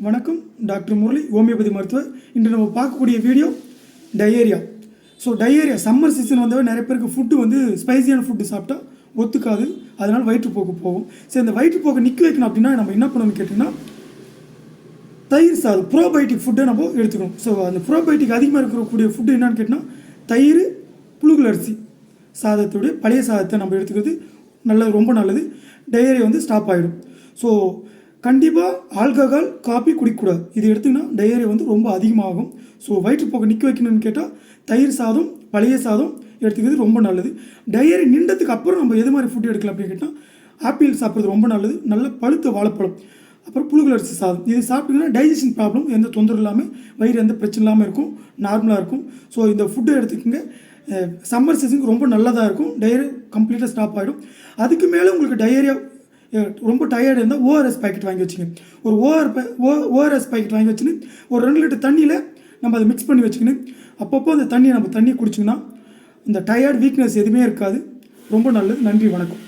வணக்கம், doctor Murali, homeopathy மருத்துவர். இன்று நம்ம பார்க்கக்கூடிய video diarrhoea. So diarrhoea summer season வந்தவே நிறைய பேருக்கு ஃபுட்டு வந்து ஸ்பைசியான ஃபுட்டு சாப்பிட்டா ஒத்துக்காது, அதனால் வயிற்றுப்போக்கு போகும். சரி, இந்த வயிற்றுப்போக்கை நிற்க வைக்கணும் அப்படின்னா நம்ம என்ன பண்ணணும்னு கேட்டிங்கன்னா, தயிர் சாதம் ப்ரோபயோட்டிக் ஃபுட்டை நம்ம எடுத்துக்கணும். ஸோ அந்த ப்ரோபயோட்டிக் அதிகமாக இருக்கக்கூடிய ஃபுட்டு என்னென்னு கேட்டிங்கன்னா, தயிர், புழுங்கல் அரிசி சாதத்துடைய பழைய சாதத்தை நம்ம எடுத்துக்கிறது நல்லது, ரொம்ப நல்லது. டயேரியா வந்து ஸ்டாப் ஆகிடும். ஸோ கண்டிப்பாக ஆல்கஹால், காபி குடிக்கக்கூடாது. இது எடுத்திங்கன்னா டயேரியா வந்து ரொம்ப அதிகமாகும். ஸோ வயிற்றுப்போக்கை நிற்க வைக்கணும்னு கேட்டால் தயிர் சாதம், பழைய சாதம் எடுத்துக்கிறது ரொம்ப நல்லது. டயேரி நின்றதுக்கு அப்புறம் நம்ம எது மாதிரி ஃபுட்டு எடுக்கலாம் அப்படின்னு கேட்டால், ஆப்பிள் சாப்பிட்றது ரொம்ப நல்லது. நல்ல பழுத்த வாழைப்பழம், அப்புறம் புழுங்கல் அரிசி சாதம். இது சாப்பிட்டிங்கன்னா டைஜஷன் ப்ராப்ளம் எந்த தொந்தரவு இல்லாமல், வயிறு எந்த பிரச்சனை இல்லாமல் இருக்கும், நார்மலாக இருக்கும். ஸோ இந்த ஃபுட்டை எடுத்துக்கோங்க. சம்மர் சீசனுக்கு ரொம்ப நல்லதாக இருக்கும். டயேரியா கம்ப்ளீட்டாக ஸ்டாப் ஆகிடும். அதுக்கு மேலே உங்களுக்கு டயேரியா ரொம்ப டயர்டு இருந்தால் ஓஆர்எஸ் பாக்கெட் வாங்கி வச்சுங்க. ஒரு ஓஆர்எஸ் பாக்கெட் வாங்கி வச்சுன்னு ஒரு 2 லிட்டர் தண்ணியில் நம்ம அதை மிக்ஸ் பண்ணி வச்சுக்கணும். அப்பப்போ அந்த தண்ணியை குடிச்சிங்கன்னா இந்த டயர்ட் வீக்னஸ் எதுவுமே இருக்காது. ரொம்ப நல்லது. நன்றி, வணக்கம்.